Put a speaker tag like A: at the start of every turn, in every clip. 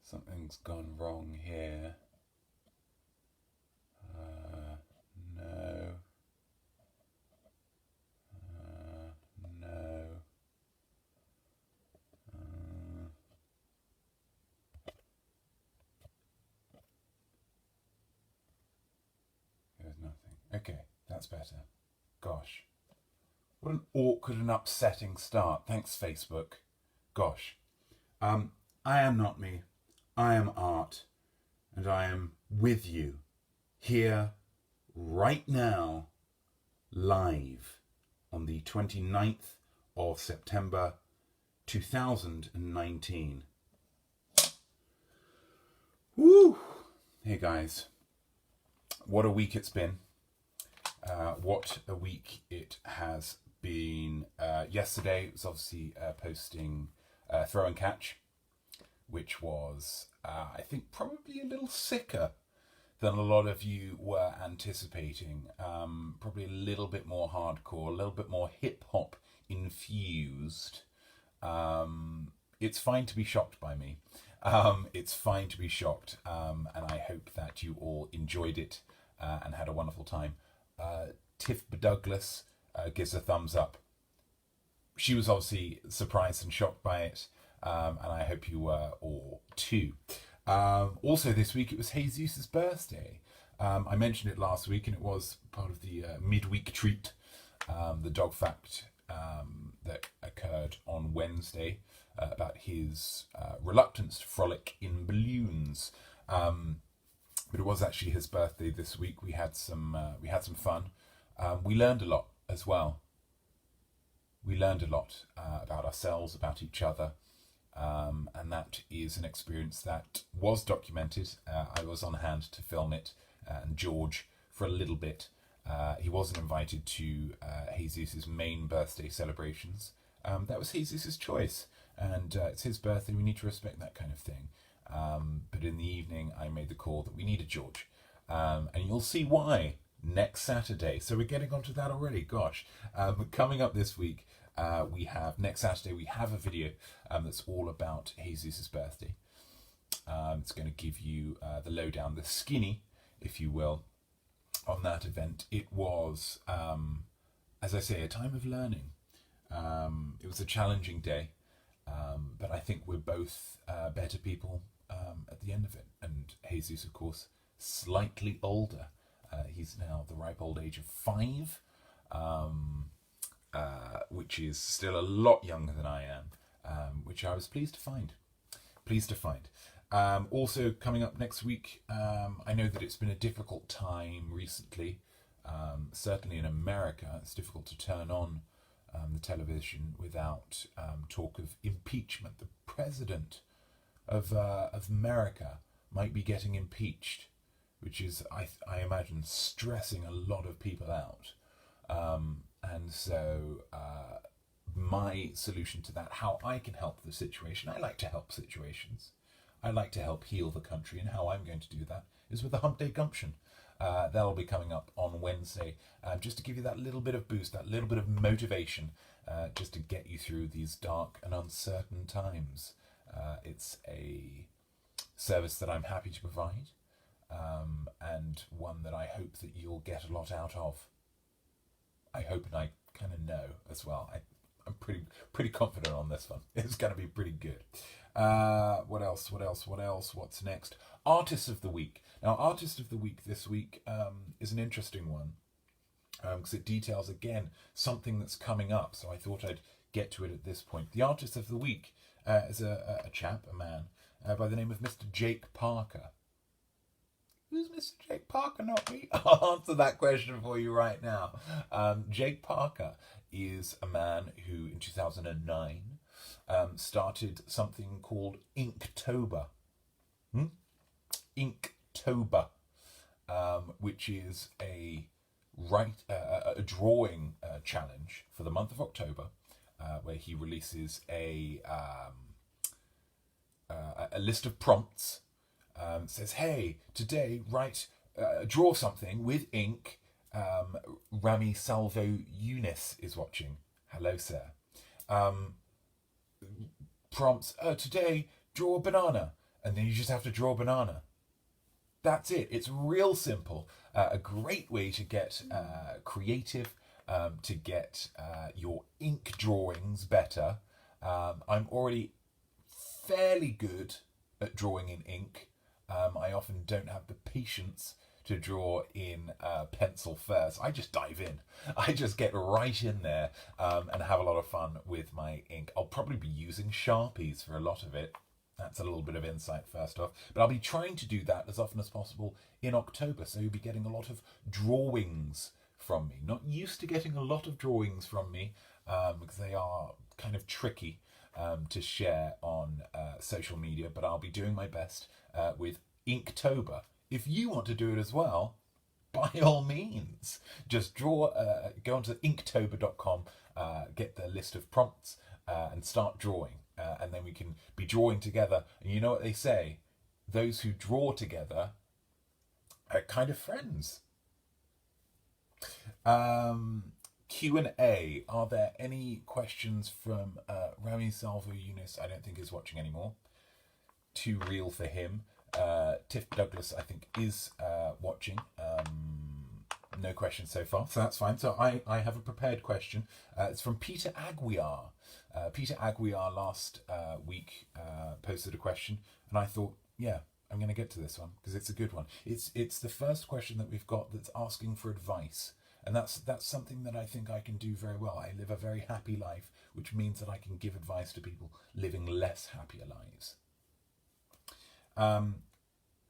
A: Something's gone wrong here. No. No. There's nothing. Okay, that's better. Gosh. What an awkward and upsetting start. Thanks, Facebook. Gosh. I am Notme. I am Art. And I am with you. Here, right now, live on the 29th of September 2019. Woo! Hey guys, what a week it's been. What a week it has been. Yesterday was obviously posting Throw and Catch, which was, I think, probably a little sicker than a lot of you were anticipating. Probably a little bit more hardcore, a little bit more hip-hop infused. It's fine to be shocked by me. It's fine to be shocked, and I hope that you all enjoyed it and had a wonderful time. Tiff Douglas gives a thumbs up. She was obviously surprised and shocked by it, and I hope you were all too. Also this week it was Jesus' birthday. I mentioned it last week and it was part of the midweek treat, the dog fact that occurred on Wednesday about his reluctance to frolic in balloons. But it was actually his birthday this week. We had some fun. We learned a lot as well. We learned a lot about ourselves, about each other. And that is an experience that was documented. I was on hand to film it, and George for a little bit. He wasn't invited to Jesus' main birthday celebrations. That was Jesus' choice, and it's his birthday. We need to respect that kind of thing. But in the evening, I made the call that we needed George, and you'll see why next Saturday. So we're getting onto that already. Gosh, coming up this week. Next Saturday, we have a video that's all about Jesus' birthday. It's going to give you the lowdown, the skinny, if you will, on that event. It was, as I say, a time of learning. It was a challenging day, but I think we're both better people at the end of it. And Jesus, of course, slightly older. He's now the ripe old age of 5. Which is still a lot younger than I am, which I was pleased to find. Also, coming up next week, I know that it's been a difficult time recently. Certainly in America, it's difficult to turn on the television without talk of impeachment. The president of America might be getting impeached, which is, I imagine, stressing a lot of people out. And so my solution to that, how I can help the situation, I like to help situations. I like to help heal the country, and how I'm going to do that is with the Hump Day Gumption. That'll be coming up on Wednesday, just to give you that little bit of boost, that little bit of motivation, just to get you through these dark and uncertain times. It's a service that I'm happy to provide, and one that I hope that you'll get a lot out of. I hope, and I kind of know as well. I'm pretty confident on this one. It's going to be pretty good. What else? What's next? Artist of the Week. Now, Artist of the Week this week is an interesting one, because it details, again, something that's coming up. So I thought I'd get to it at this point. The Artist of the Week is a chap, a man, by the name of Mr. Jake Parker. Who's Mr. Jake Parker, not me? I'll answer that question for you right now. Jake Parker is a man who, in 2009, started something called Inktober. Inktober, which is a drawing challenge for the month of October, where he releases a list of prompts. Says, hey, today draw something with ink. Rami Salvo Eunice is watching. Hello, sir. Prompts, today draw a banana. and then you just have to draw a banana. That's it. It's real simple. A great way to get creative, to get your ink drawings better. I'm already fairly good at drawing in ink. I often don't have the patience to draw in pencil first. I just dive in. I just get right in there and have a lot of fun with my ink. I'll probably be using Sharpies for a lot of it. That's a little bit of insight first off. But I'll be trying to do that as often as possible in October. So you'll be getting a lot of drawings from me. Not used to getting a lot of drawings from me because they are kind of tricky to share on social media. But I'll be doing my best with Inktober. If you want to do it as well, by all means, just go onto inktober.com, get the list of prompts and start drawing. And then we can be drawing together. And you know what they say? Those who draw together are kind of friends. Q&A. Are there any questions from Rami Salvo Yunus? I don't think is watching anymore. Too real for him. Tiff Douglas, I think, is watching. No questions so far, so that's fine. So I have a prepared question. It's from Peter Aguiar. Peter Aguiar last week posted a question, and I thought, yeah, I'm going to get to this one because it's a good one. It's the first question that we've got that's asking for advice, and that's something that I think I can do very well. I live a very happy life, which means that I can give advice to people living less happier lives.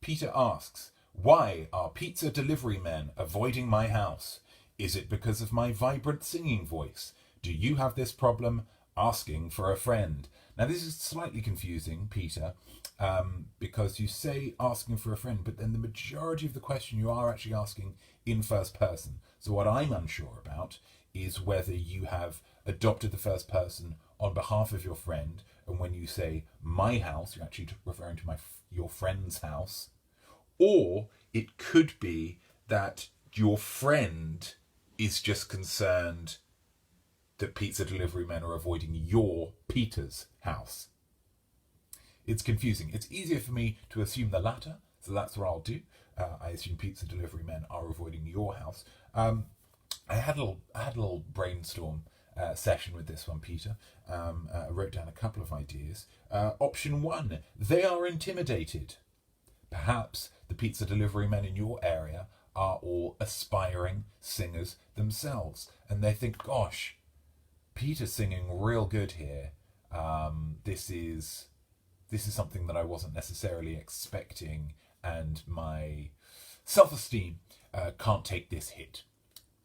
A: Peter asks, why are pizza delivery men avoiding my house? Is it because of my vibrant singing voice? Do you have this problem? Asking for a friend. Now this is slightly confusing, Peter, because you say asking for a friend, but then the majority of the question you are actually asking in first person. So what I'm unsure about is whether you have adopted the first person on behalf of your friend, and when you say my house, you're actually referring to your friend's house, or it could be that your friend is just concerned that pizza delivery men are avoiding your, Peter's, house. It's confusing. It's easier for me to assume the latter, so that's what I'll do. I assume pizza delivery men are avoiding your house. I had a little brainstorm session with this one, Peter. I wrote down a couple of ideas. Option 1, they are intimidated. Perhaps the pizza delivery men in your area are all aspiring singers themselves, and they think, gosh, Peter's singing real good here. This is something that I wasn't necessarily expecting, and my self-esteem can't take this hit.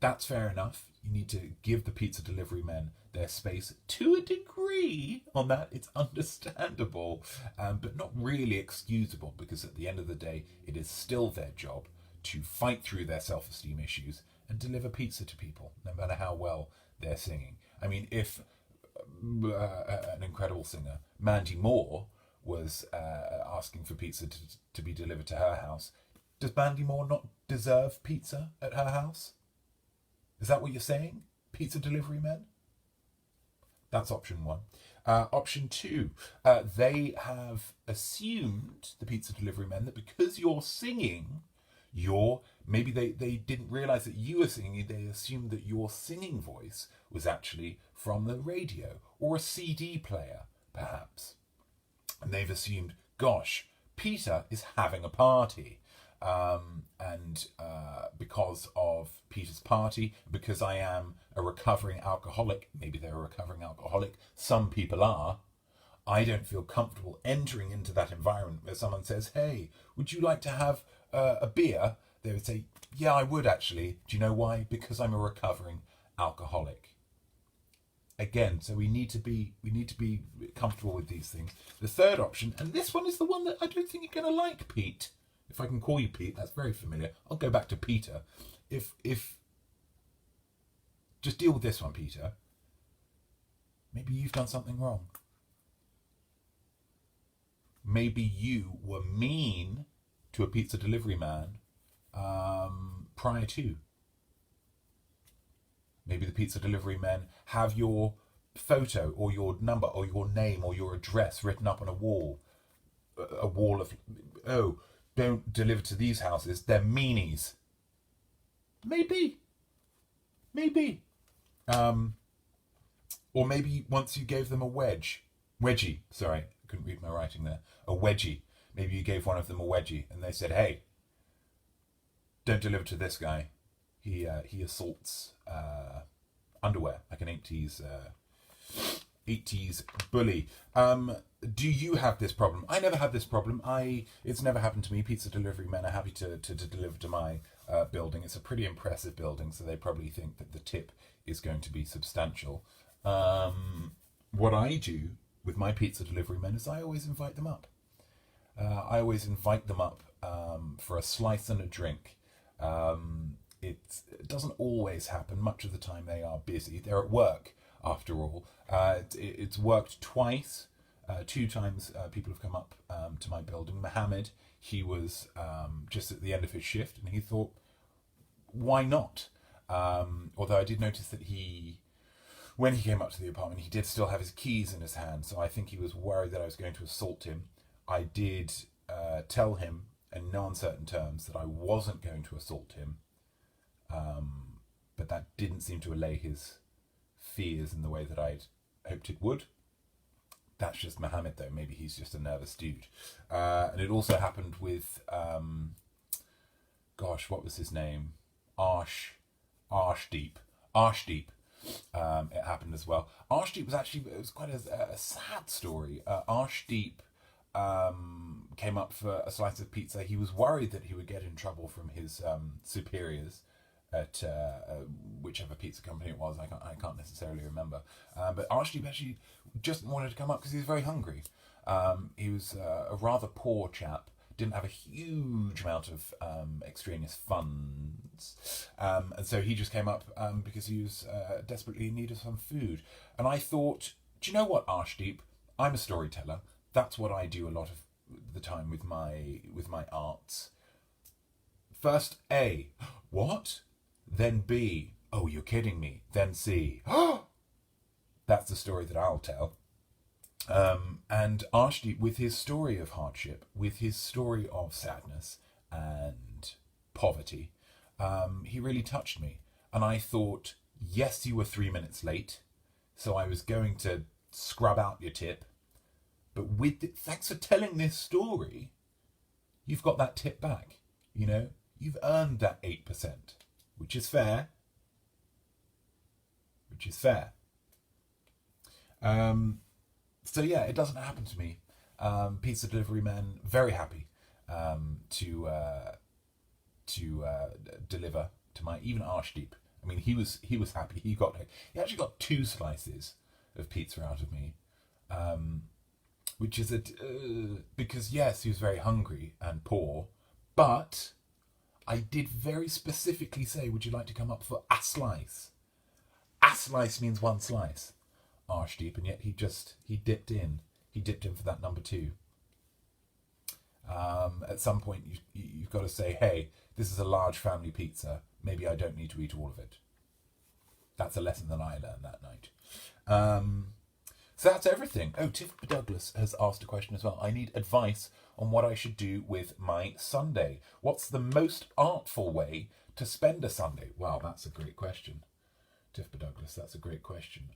A: That's fair enough. You need to give the pizza delivery men their space to a degree on that. It's understandable, but not really excusable, because at the end of the day, it is still their job to fight through their self-esteem issues and deliver pizza to people, no matter how well they're singing. I mean, if an incredible singer, Mandy Moore, was asking for pizza to be delivered to her house, does Mandy Moore not deserve pizza at her house? Is that what you're saying? Pizza delivery men? That's option 1. Option 2, they have assumed, the pizza delivery men, that because you're singing, maybe they didn't realise that you were singing, they assumed that your singing voice was actually from the radio or a CD player, perhaps. And they've assumed, gosh, Peter is having a party. And because of Peter's party, because I am a recovering alcoholic, maybe they're a recovering alcoholic, some people are, I don't feel comfortable entering into that environment where someone says, hey, would you like to have a beer? They would say, yeah, I would actually. Do you know why? Because I'm a recovering alcoholic. Again, so we need to be comfortable with these things. The third option, and this one is the one that I don't think you're going to like, Pete. If I can call you Pete, that's very familiar. I'll go back to Peter. If just deal with this one, Peter. Maybe you've done something wrong. Maybe you were mean to a pizza delivery man prior to. Maybe the pizza delivery men have your photo or your number or your name or your address written up on a wall a wall of, oh, don't deliver to these houses, they're meanies. Maybe. Or maybe once you gave them a wedgie, sorry, I couldn't read my writing there, a wedgie. Maybe you gave one of them a wedgie and they said, hey, don't deliver to this guy. He assaults underwear, like an 80s bully. Do you have this problem? I never had this problem. It's never happened to me. Pizza delivery men are happy to deliver to my building. It's a pretty impressive building, so they probably think that the tip is going to be substantial. What I do with my pizza delivery men is I always invite them up. I always invite them up for a slice and a drink. It doesn't always happen. Much of the time they are busy. They're at work, after all. It's worked twice. 2 times people have come up to my building. Mohammed, he was just at the end of his shift and he thought, why not? Although I did notice that when he came up to the apartment, he did still have his keys in his hand, so I think he was worried that I was going to assault him. I did tell him in no uncertain terms that I wasn't going to assault him, but that didn't seem to allay his fears in the way that I'd hoped it would. That's just Mohammed, though. Maybe he's just a nervous dude. And it also happened with, what was his name? Arshdeep. It happened as well. Arshdeep was quite a sad story. Arshdeep came up for a slice of pizza. He was worried that he would get in trouble from his superiors at whichever pizza company it was. I can't necessarily remember. But Arshdeep actually just wanted to come up because he was very hungry. He was a rather poor chap, didn't have a huge amount of extraneous funds, and so he just came up because he was desperately in need of some food. And I thought, do you know what, Arshdeep? I'm a storyteller. That's what I do a lot of the time with my arts. First A, what? Then B, oh, you're kidding me. Then C, that's the story that I'll tell. And Arshdeep, with his story of hardship, with his story of sadness and poverty, he really touched me. And I thought, yes, you were 3 minutes late, so I was going to scrub out your tip. But thanks for telling this story, you've got that tip back. You know, you've earned that 8%, which is fair. So yeah, it doesn't happen to me. Pizza delivery men, very happy to deliver to my, even Arshdeep. I mean, he was happy. He actually got 2 slices of pizza out of me, which is because yes, he was very hungry and poor, but I did very specifically say, would you like to come up for a slice? A slice means 1 slice. Arshdeep, and yet he dipped in for that number 2. At some point you've got to say, hey, this is a large family pizza, maybe I don't need to eat all of it. That's a lesson that I learned that night. So that's everything. Oh, Tiff Douglas has asked a question as well. I need advice on what I should do with my Sunday. What's the most artful way to spend a Sunday? Wow, that's a great question. Tiff Douglas, that's a great question.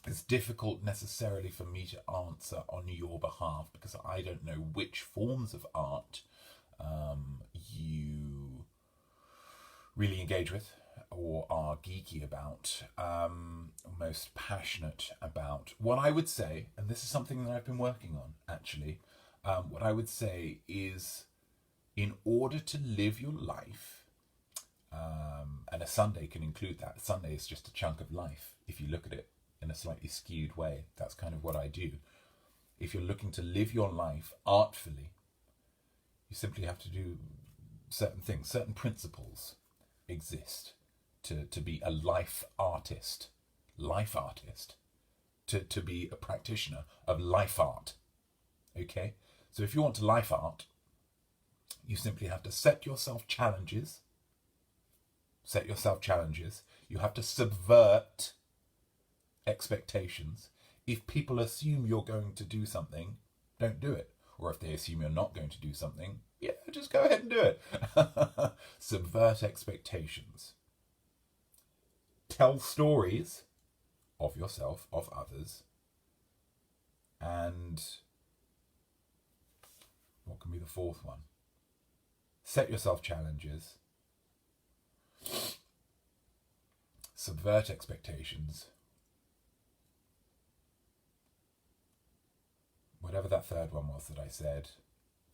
A: It's difficult necessarily for me to answer on your behalf because I don't know which forms of art you really engage with or are geeky about, most passionate about. What I would say, and this is something that I've been working on actually, what I would say is, in order to live your life, and a Sunday can include that. Sunday is just a chunk of life if you look at it in a slightly skewed way. That's kind of what I do. If you're looking to live your life artfully, you simply have to do certain things. Certain principles exist to be a life artist, to be a practitioner of life art. Okay? So if you want to life art, you simply have to set yourself challenges. You have to subvert expectations. If people assume you're going to do something, don't do it. or if they assume you're not going to do something, yeah, just go ahead and do it. Subvert expectations. Tell stories of yourself, of others, and what can be the fourth one? Set yourself challenges. Subvert expectations. Whatever that third one was that I said.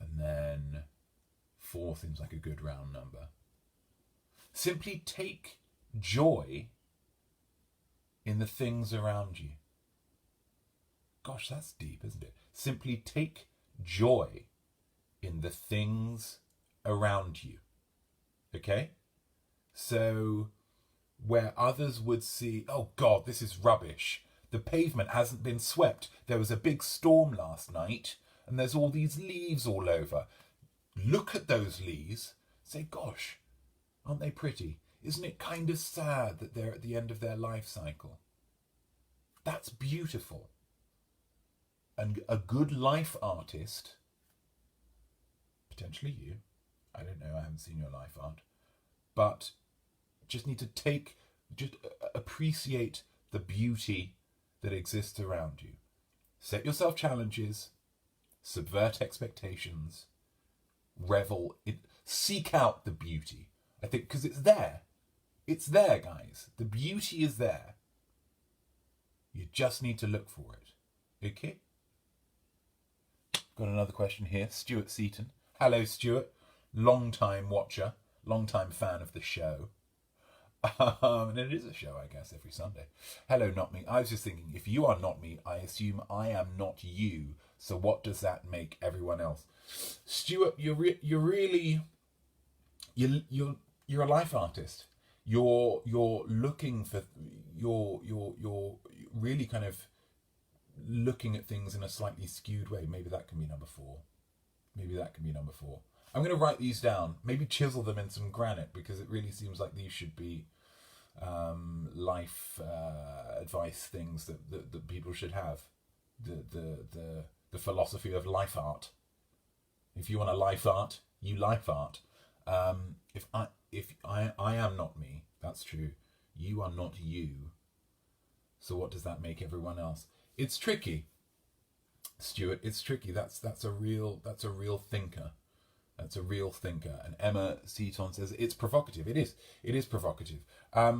A: And then 4 seems like a good round number. Simply take joy in the things around you. Gosh, that's deep, isn't it? Simply take joy in the things around you. Okay? So, where others would see, oh God, this is rubbish. The pavement hasn't been swept. There was a big storm last night, and there's all these leaves all over. Look at those leaves. Say, gosh, aren't they pretty? Isn't it kind of sad that they're at the end of their life cycle? That's beautiful. And a good life artist, potentially you, I don't know, I haven't seen your life art, but just need to just appreciate the beauty that exists around you. Set yourself challenges, subvert expectations, revel in, seek out the beauty. I think because it's there. It's there, guys. The beauty is there. You just need to look for it. Okay? Got another question here. Stuart Seaton. Hello, Stuart. Long-time watcher, long-time fan of the show. And it is a show, I guess, every Sunday. Hello, Notme. I was just thinking, if you are not me, I assume I am not you. So what does that make everyone else? Stuart, you're a life artist. You're looking for you're really kind of looking at things in a slightly skewed way. Maybe that can be number 4. Maybe that can be number 4. I'm going to write these down. Maybe chisel them in some granite, because it really seems like these should be life advice things that people should have. The philosophy of life art. If you want a life art, you life art. If I am not me, that's true. You are not you. So what does that make everyone else? It's tricky, Stuart. It's tricky. That's a real thinker. That's a real thinker. And Emma Seaton says it's provocative. It is provocative. I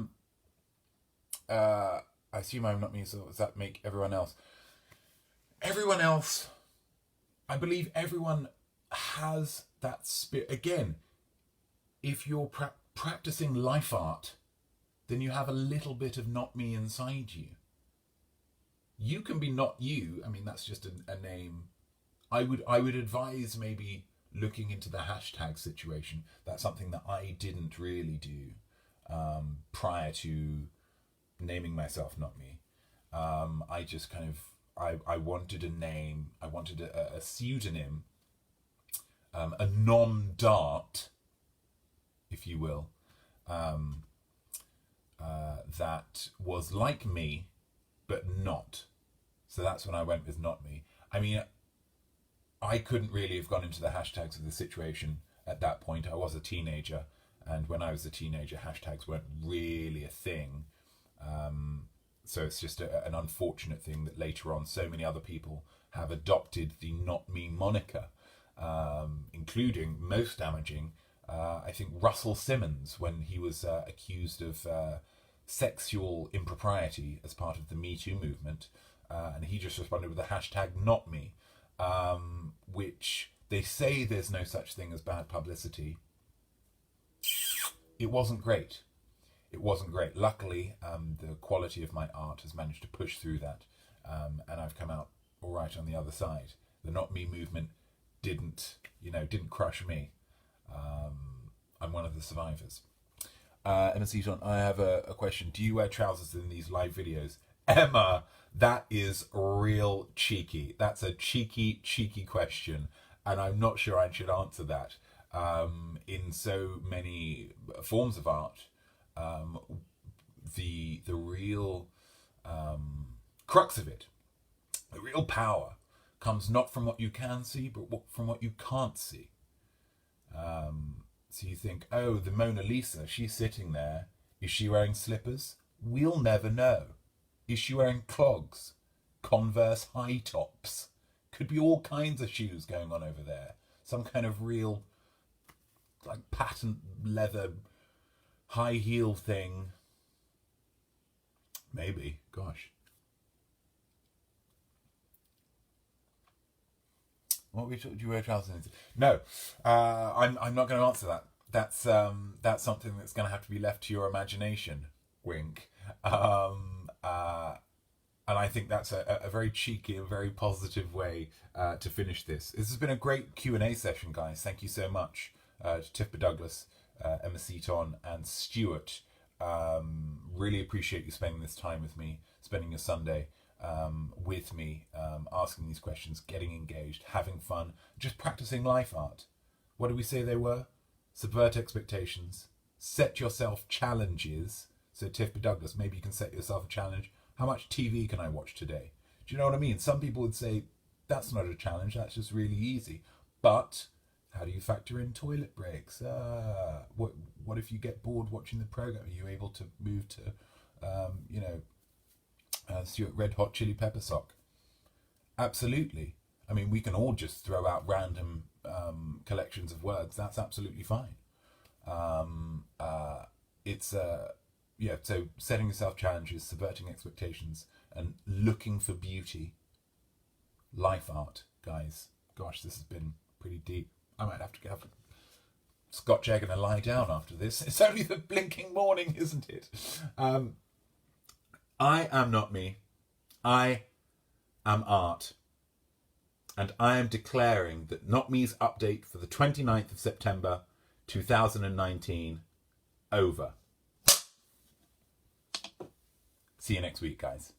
A: assume I'm not me, so does that make everyone else? Everyone else, I believe everyone has that spirit. Again, if you're practicing life art, then you have a little bit of not me inside you. You can be not you. I mean, that's just a name. I would advise maybe looking into the hashtag situation. That's something that I didn't really do prior to naming myself not me. I just kind of, I wanted a name, I wanted a pseudonym, a non-dart, if you will, that was like me, but not. So that's when I went with not me. I mean, I couldn't really have gone into the hashtags of the situation at that point. I was a teenager, and when I was a teenager, hashtags weren't really a thing. So it's just an unfortunate thing that later on so many other people have adopted the not me moniker, including, most damaging, I think Russell Simmons, when he was accused of sexual impropriety as part of the Me Too movement, and he just responded with the hashtag not me, which they say there's no such thing as bad publicity. It wasn't great. It wasn't great. Luckily, the quality of my art has managed to push through that, and I've come out all right on the other side. The not me movement didn't crush me. I'm one of the survivors. Emma Seaton, I have a question. Do you wear trousers in these live videos? Emma, that is real cheeky. That's a cheeky question, and I'm not sure I should answer that. In so many forms of art, the real crux of it, the real power, comes not from what you can see, but from what you can't see. So you think, oh, the Mona Lisa, she's sitting there. Is she wearing slippers? We'll never know. Is she wearing clogs? Converse high tops? Could be all kinds of shoes going on over there. Some kind of real, like, patent leather high heel thing. Maybe. Gosh. What do you wear trousers in? No, I'm not going to answer that. That's something that's going to have to be left to your imagination. Wink. And I think that's a very cheeky and very positive way to finish this. This has been a great Q&A session, guys. Thank you so much to Tiff Douglas, Emma Seaton, and Stuart. Really appreciate you spending this time with me, spending your Sunday with me, asking these questions, getting engaged, having fun, just practicing life art. What did we say they were? Subvert expectations, set yourself challenges. So Tiff Douglas, maybe you can set yourself a challenge. How much TV can I watch today? Do you know what I mean? Some people would say, that's not a challenge, that's just really easy. But how do you factor in toilet breaks? What if you get bored watching the program? Are you able to move to, Stuart Red Hot Chili Pepper Sock? Absolutely. I mean, we can all just throw out random collections of words. That's absolutely fine. So setting yourself challenges, subverting expectations, and looking for beauty. Life art, guys. Gosh, this has been pretty deep. I might have to have a Scotch egg and a lie down after this. It's only the blinking morning, isn't it? I am not me. I am art. And I am declaring that Not Me's update for the 29th of September 2019 over. See you next week, guys.